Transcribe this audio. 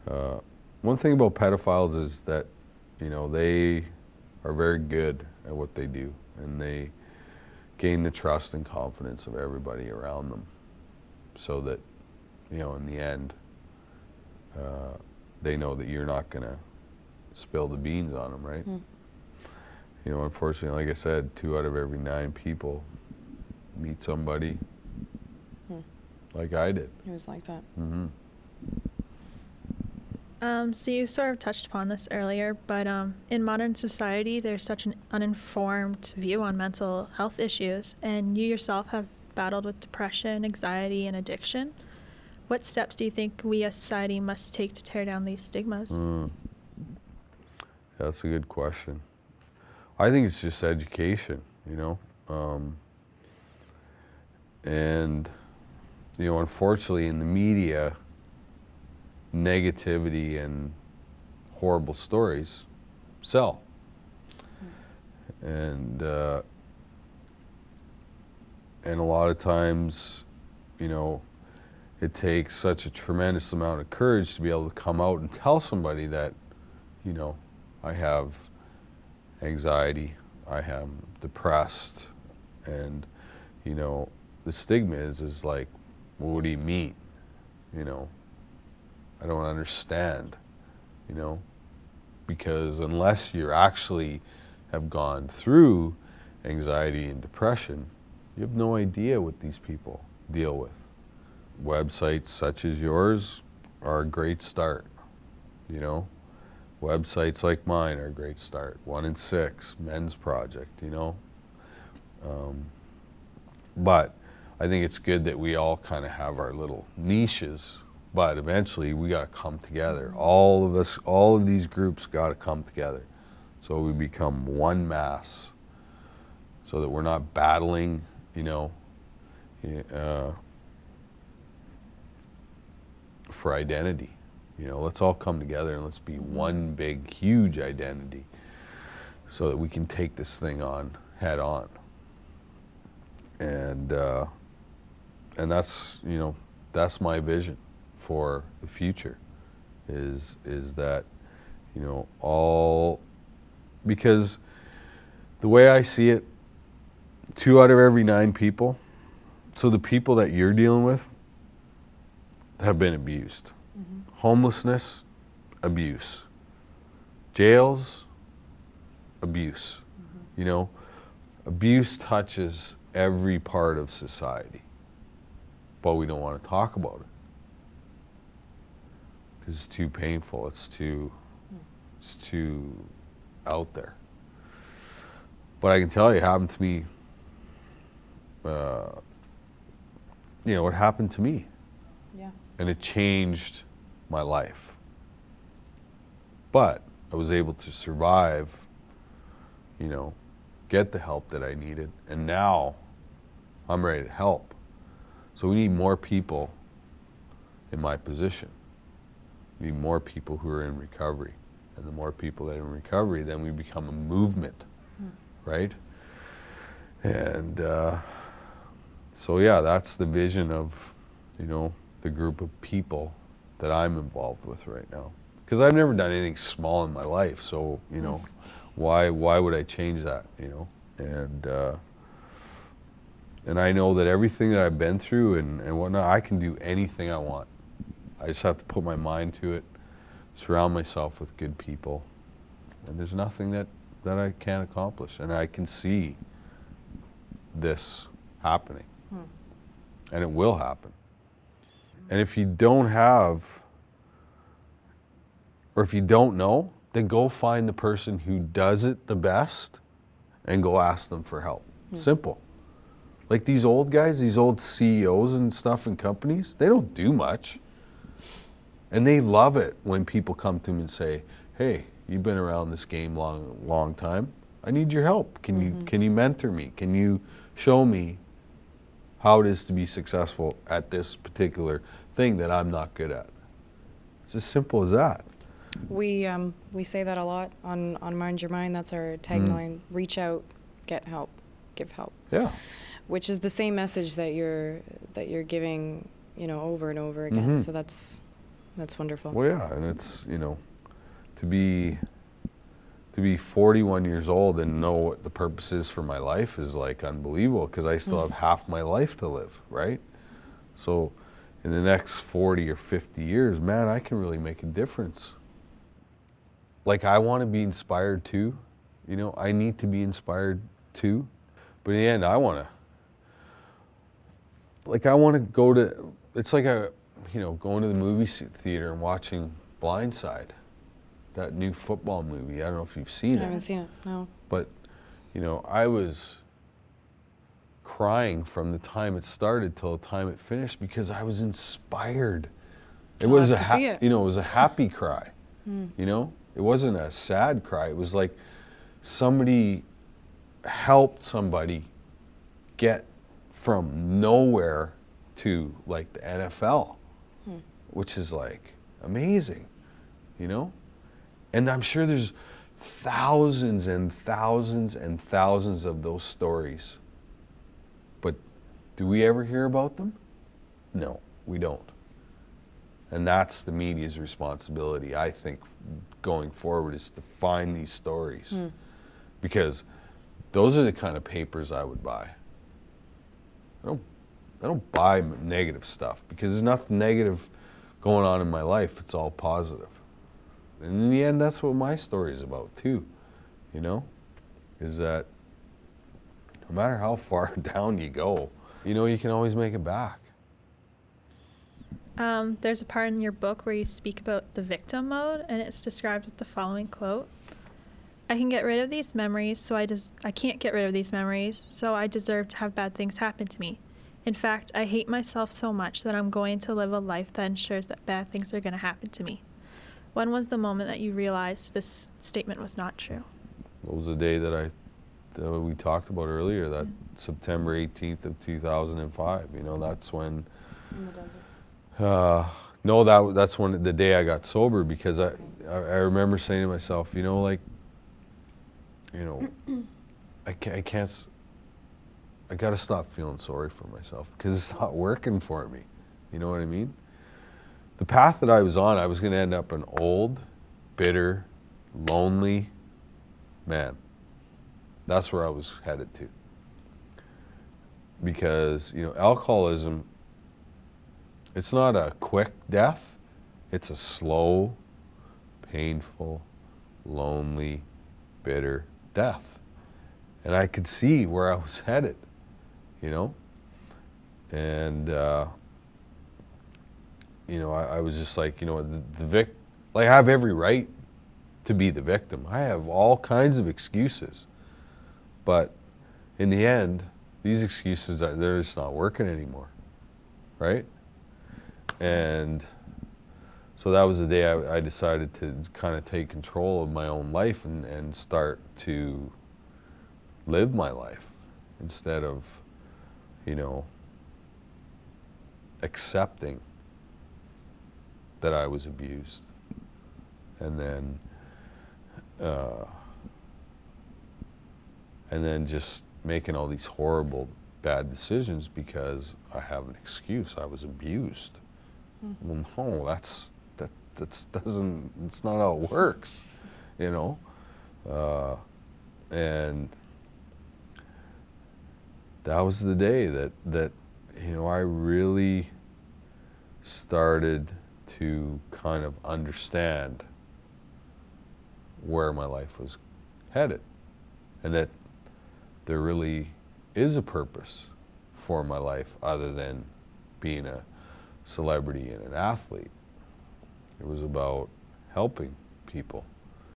One thing about pedophiles is that, you know, they are very good at what they do, and they gain the trust and confidence of everybody around them, so that, you know, in the end, they know that you're not going to spill the beans on them, right? Mm. You know, unfortunately, like I said, 2 out of every 9 people meet somebody like I did. It was like that. Mm-hmm. So you sort of touched upon this earlier, but in modern society, there's such an uninformed view on mental health issues, and you yourself have battled with depression, anxiety, and addiction. What steps do you think we as society must take to tear down these stigmas? That's a good question. I think it's just education, you know, and, you know, unfortunately in the media, negativity and horrible stories sell. And a lot of times, you know, it takes such a tremendous amount of courage to be able to come out and tell somebody that, you know, I have anxiety, I am depressed, and, you know, the stigma is like, well, what do you mean? You know, I don't understand, you know, because unless you actually have gone through anxiety and depression, you have no idea what these people deal with. Websites such as yours are a great start, you know. Websites like mine are a great start. 1 in 6, Men's Project, you know. But I think it's good that we all kind of have our little niches, but eventually we got to come together. All of us, all of these groups got to come together so we become one mass, so that we're not battling, you know, for identity. You know, let's all come together and let's be one big, huge identity so that we can take this thing on head on. And that's, you know, that's my vision for the future, is that, you know, all, because the way I see it, 2 out of every 9 people, so the people that you're dealing with have been abused. Homelessness, abuse. Jails, abuse. You know, abuse touches every part of society, but we don't want to talk about it because it's too painful. It's too out there. But I can tell you, it happened to me. You know, it happened to me. Yeah. And it changed my life. But I was able to survive, you know, get the help that I needed, and now I'm ready to help. So we need more people in my position. We need more people who are in recovery. And the more people that are in recovery, then we become a movement, right? And so yeah, that's the vision of, you know, the group of people that I'm involved with right now. Because I've never done anything small in my life, so, you know, why would I change that, you know? And I know that everything that I've been through and whatnot, I can do anything I want. I just have to put my mind to it, surround myself with good people, and there's nothing that I can't accomplish. And I can see this happening, and it will happen. And if you don't have, or if you don't know, then go find the person who does it the best and go ask them for help. Simple. Like these old guys, these old CEOs and stuff in companies, they don't do much. And they love it when people come to them and say, hey, you've been around this game long time. I need your help. Can you mentor me? Can you show me how it is to be successful at this particular thing that I'm not good at? It's as simple as that. We say that a lot on Mind Your Mind. That's our tagline: reach out, get help, give help. Yeah. Which is the same message that you're giving, you know, over and over again. So that's That's wonderful. Well, yeah, and it's, you know, to be 41 years old and know what the purpose is for my life is like unbelievable, because I still have half my life to live, right? So in the next 40 or 50 years, man, I can really make a difference. Like, I want to be inspired too, you know, I need to be inspired too, but in the end, I want to go to, it's like going to the movie theater and watching Blindside, that new football movie. I don't know if you've seen it. I haven't seen it, no. But, you know, I was crying from the time it started till the time it finished because I was inspired. It was it was a happy cry. You know, it wasn't a sad cry. It was like somebody helped somebody get from nowhere to like the NFL, which is like amazing, you know? And I'm sure there's thousands and thousands and thousands of those stories. But do we ever hear about them? No, we don't. And that's the media's responsibility, I think, going forward, is to find these stories. Because those are the kind of papers I would buy. I don't buy negative stuff, because there's nothing negative going on in my life. It's all positive. And in the end, that's what my story is about too, you know, is that no matter how far down you go, you know, you can always make it back. There's a part in your book where you speak about the victim mode, and it's described with the following quote: "I can get rid of these memories, so I can't get rid of these memories, so I deserve to have bad things happen to me. In fact, I hate myself so much that I'm going to live a life that ensures that bad things are going to happen to me." When was the moment that you realized this statement was not true? What was the day that we talked about earlier, that September 18th of 2005, you know, that's when... In the desert. No, that's when, the day I got sober, because I remember saying to myself, you know, like, you know, I gotta stop feeling sorry for myself, because it's not working for me. You know what I mean? The path that I was on, I was going to end up an old, bitter, lonely man. That's where I was headed to. Because, you know, alcoholism, it's not a quick death. It's a slow, painful, lonely, bitter death. And I could see where I was headed, you know? And, you know, I was just like, you know, like, I have every right to be the victim. I have all kinds of excuses. But in the end, these excuses, they're just not working anymore, right? And so that was the day I decided to kind of take control of my own life and start to live my life instead of, you know, accepting that I was abused, and then just making all these horrible, bad decisions because I have an excuse. I was abused. Well, no, that's not how it works, you know. And that was the day that you know, I really started to kind of understand where my life was headed, and that there really is a purpose for my life other than being a celebrity and an athlete. It was about helping people.